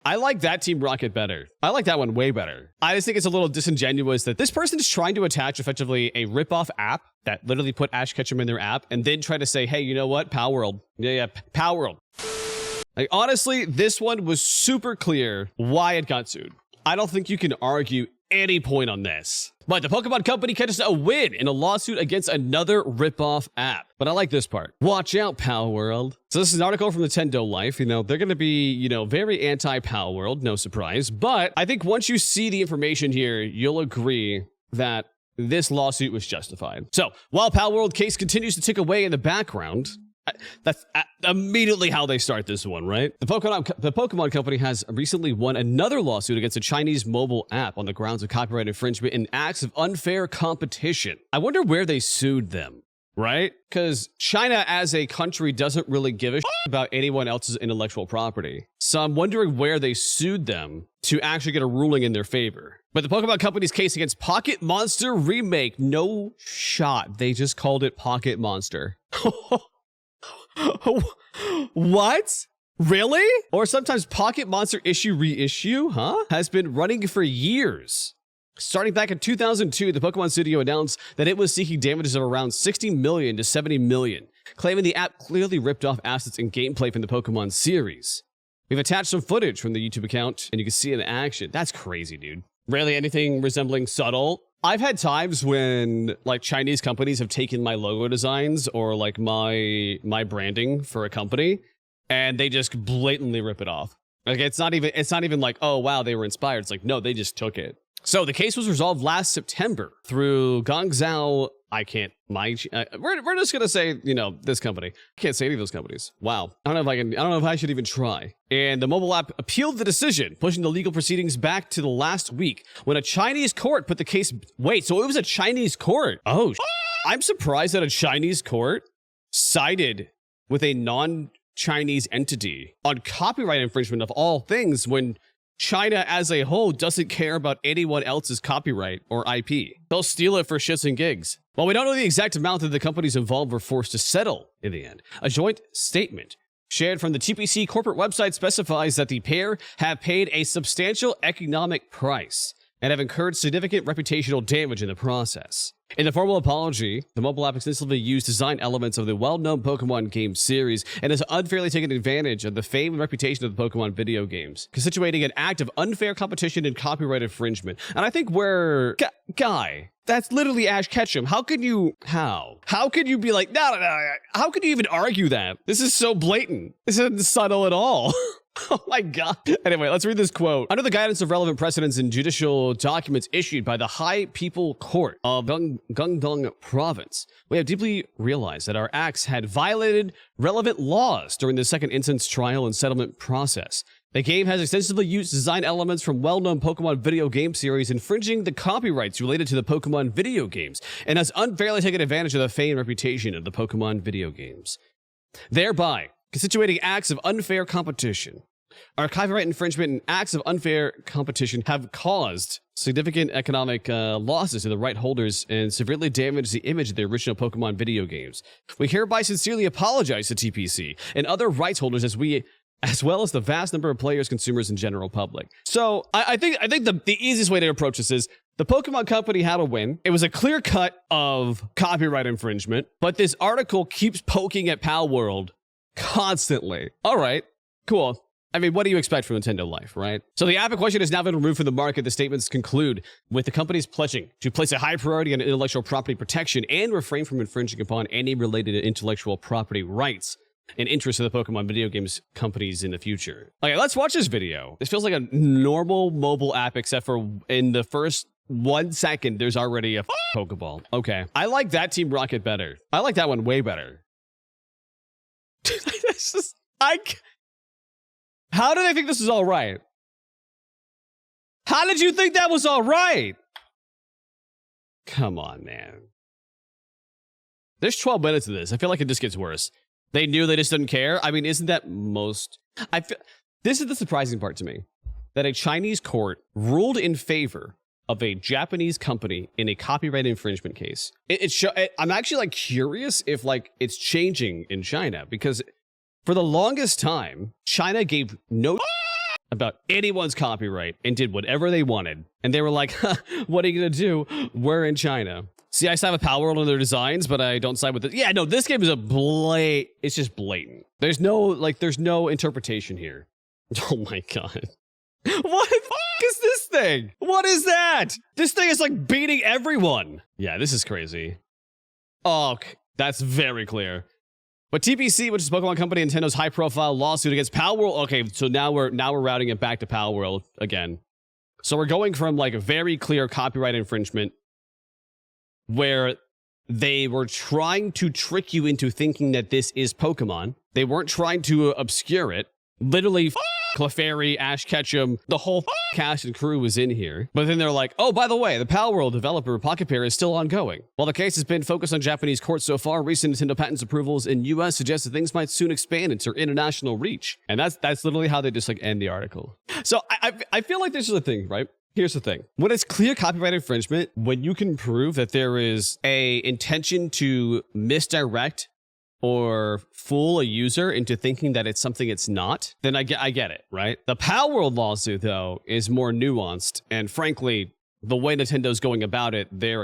I like that Team Rocket better. I like that one way better. I just think it's a little disingenuous that this person is trying to attach effectively a ripoff app that literally put Ash Ketchum in their app and then try to say, hey, you know what? Palworld. Yeah, Palworld. Like, honestly, this one was super clear why it got sued. I don't think you can argue any point on this. But the Pokemon Company catches a win in a lawsuit against another ripoff app. But I like this part. Watch out, Palworld. So this is an article from Nintendo Life. You know, they're going to be, you know, very anti-Palworld, no surprise. But I think once you see the information here, you'll agree that this lawsuit was justified. So while Palworld case continues to tick away in the background, that's immediately how they start this one, right? The Pokemon Company has recently won another lawsuit against a Chinese mobile app on the grounds of copyright infringement and acts of unfair competition. I wonder where they sued them, right? Because China as a country doesn't really give a shit about anyone else's intellectual property. So I'm wondering where they sued them to actually get a ruling in their favor. But the Pokemon Company's case against Pocket Monster Remake, no shot. They just called it Pocket Monster. What? Really? Or sometimes Pocket Monster issue reissue, huh? Has been running for years. Starting back in 2002, the Pokemon Studio announced that it was seeking damages of around 60 million to 70 million, claiming the app clearly ripped off assets and gameplay from the Pokemon series. We've attached some footage from the YouTube account, and you can see it in action. That's crazy, dude. Really anything resembling subtle? I've had times when like Chinese companies have taken my logo designs or like my branding for a company and they just blatantly rip it off. Like it's not even like, oh wow, they were inspired. It's like, no, they just took it. So the case was resolved last September through Guangzhou. We're just gonna say, you know, this company. I can't say any of those companies. Wow. I don't know if I should even try. And the mobile app appealed the decision, pushing the legal proceedings back to the last week when a Chinese court put the case. Wait, so it was a Chinese court? Oh, I'm surprised that a Chinese court sided with a non-Chinese entity on copyright infringement of all things when China as a whole doesn't care about anyone else's copyright or IP. They'll steal it for shits and gigs. While we don't know the exact amount that the companies involved were forced to settle in the end, a joint statement shared from the TPC corporate website specifies that the pair have paid a substantial economic price and have incurred significant reputational damage in the process. In the formal apology, the mobile app extensively used design elements of the well-known Pokemon game series and has unfairly taken advantage of the fame and reputation of the Pokemon video games, constituting an act of unfair competition and copyright infringement. And I think Guy, that's literally Ash Ketchum. How could you be like, no. How could you even argue that? This is so blatant. This isn't subtle at all. Oh my God. Anyway, let's read this quote. Under the guidance of relevant precedents and judicial documents issued by the High People Court of Guangdong Province, we have deeply realized that our acts had violated relevant laws during the second instance trial and settlement process. The game has extensively used design elements from well-known Pokemon video game series, infringing the copyrights related to the Pokemon video games, and has unfairly taken advantage of the fame and reputation of the Pokemon video games, thereby constituting acts of unfair competition. Our copyright infringement and acts of unfair competition have caused significant economic losses to the right holders and severely damaged the image of the original Pokemon video games. We hereby sincerely apologize to TPC and other rights holders as well as the vast number of players, consumers, and general public. So I think the easiest way to approach this is the Pokemon Company had a win. It was a clear cut of copyright infringement, but this article keeps poking at Palworld constantly. All right, cool. I mean, what do you expect from Nintendo Life, right? So the app in question has now been removed from the market. The statements conclude with the companies pledging to place a high priority on intellectual property protection and refrain from infringing upon any related intellectual property rights and interests of the Pokemon video games companies in the future. Okay, let's watch this video. This feels like a normal mobile app, except for in the first 1 second, there's already a Pokeball. Okay, I like that Team Rocket better. I like that one way better. How do they think this is all right? How did you think that was all right? Come on, man. There's 12 minutes of this. I feel like it just gets worse. They knew, they just didn't care. I mean, isn't that most... This is the surprising part to me. That a Chinese court ruled in favor of a Japanese company in a copyright infringement case. I'm actually like curious if like it's changing in China, because for the longest time, China gave no about anyone's copyright and did whatever they wanted. And they were like, huh, what are you going to do? We're in China. See, I side with Palworld on their designs, but I don't side with it. Yeah, no, this game is it's just blatant. There's no interpretation here. Oh my God. What the fuck is this thing? What is that? This thing is like beating everyone. Yeah, this is crazy. Oh, that's very clear. But TPC, which is Pokemon Company, Nintendo's high-profile lawsuit against Palworld. Okay, so now we're routing it back to Palworld again. So we're going from like a very clear copyright infringement where they were trying to trick you into thinking that this is Pokemon. They weren't trying to obscure it. Literally, Clefairy, Ash Ketchum, the whole cast and crew was in here. But then they're like, oh, by the way, the Palworld developer Pocket Pair is still ongoing. While the case has been focused on Japanese courts so far, recent Nintendo patents approvals in US suggest that things might soon expand into international reach. And that's literally how they just like end the article. So I feel like this is the thing, right? Here's the thing. When it's clear copyright infringement, when you can prove that there is a intention to misdirect or fool a user into thinking that it's something it's not, then I get it, right? The Palworld lawsuit, though, is more nuanced. And frankly, the way Nintendo's going about it, they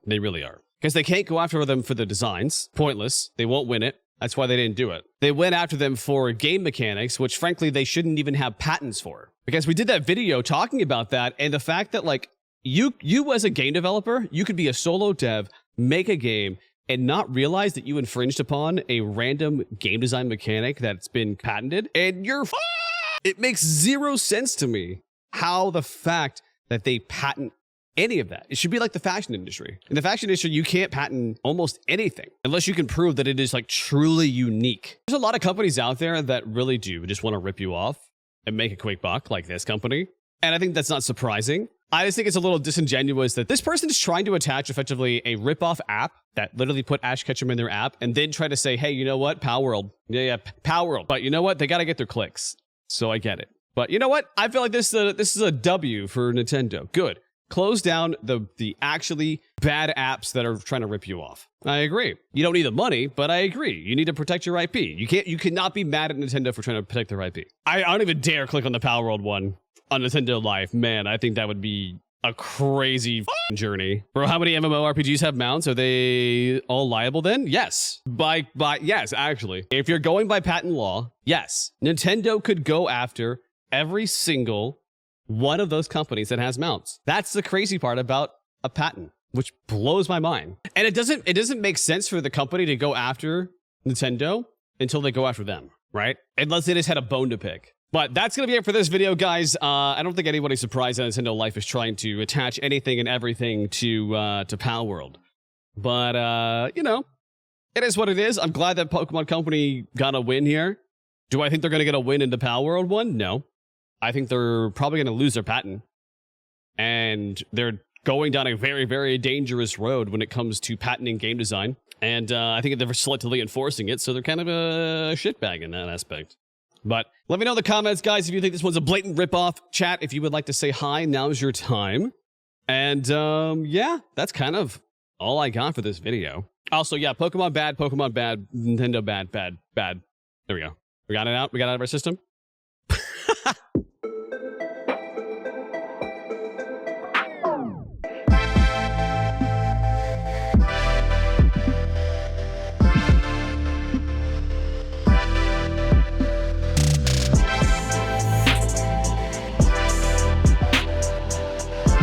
really are. Because they can't go after them for the designs. Pointless. They won't win it. That's why they didn't do it. They went after them for game mechanics, which frankly, they shouldn't even have patents for. Because we did that video talking about that, and the fact that like, you as a game developer, you could be a solo dev, make a game, and not realize that you infringed upon a random game design mechanic that's been patented, and it makes zero sense to me how the fact that they patent any of that. It should be like the fashion industry. In the fashion industry, you can't patent almost anything unless you can prove that it is like truly unique. There's a lot of companies out there that really do just want to rip you off and make a quick buck, like this company. And I think that's not surprising. I just think it's a little disingenuous that this person is trying to attach effectively a rip-off app that literally put Ash Ketchum in their app and then try to say, hey, you know what? Palworld. Yeah, Palworld. But you know what? They got to get their clicks. So I get it. But you know what? I feel like this is a W for Nintendo. Good. Close down the actually bad apps that are trying to rip you off. I agree. You don't need the money, but I agree. You need to protect your IP. You cannot be mad at Nintendo for trying to protect their IP. I don't even dare click on the Palworld one on Nintendo Live. Man, I think that would be a crazy journey. Bro, how many MMORPGs have mounts? Are they all liable then? Yes. Yes, actually. If you're going by patent law, yes. Nintendo could go after every single one of those companies that has mounts. That's the crazy part about a patent, which blows my mind. And it doesn't make sense for the company to go after Nintendo until they go after them, right? Unless they just had a bone to pick. But that's going to be it for this video, guys. I don't think anybody's surprised that Nintendo Life is trying to attach anything and everything to Palworld. But, you know, it is what it is. I'm glad that Pokemon Company got a win here. Do I think they're going to get a win in the Palworld one? No. I think they're probably going to lose their patent. And they're going down a very, very dangerous road when it comes to patenting game design. And I think they're selectively enforcing it, so they're kind of a shitbag in that aspect. But let me know in the comments, guys, if you think this one's a blatant ripoff. Chat, if you would like to say hi, now's your time. And yeah, that's kind of all I got for this video. Also, yeah, Pokemon bad, Nintendo bad. There we go. We got it out. We got it out of our system.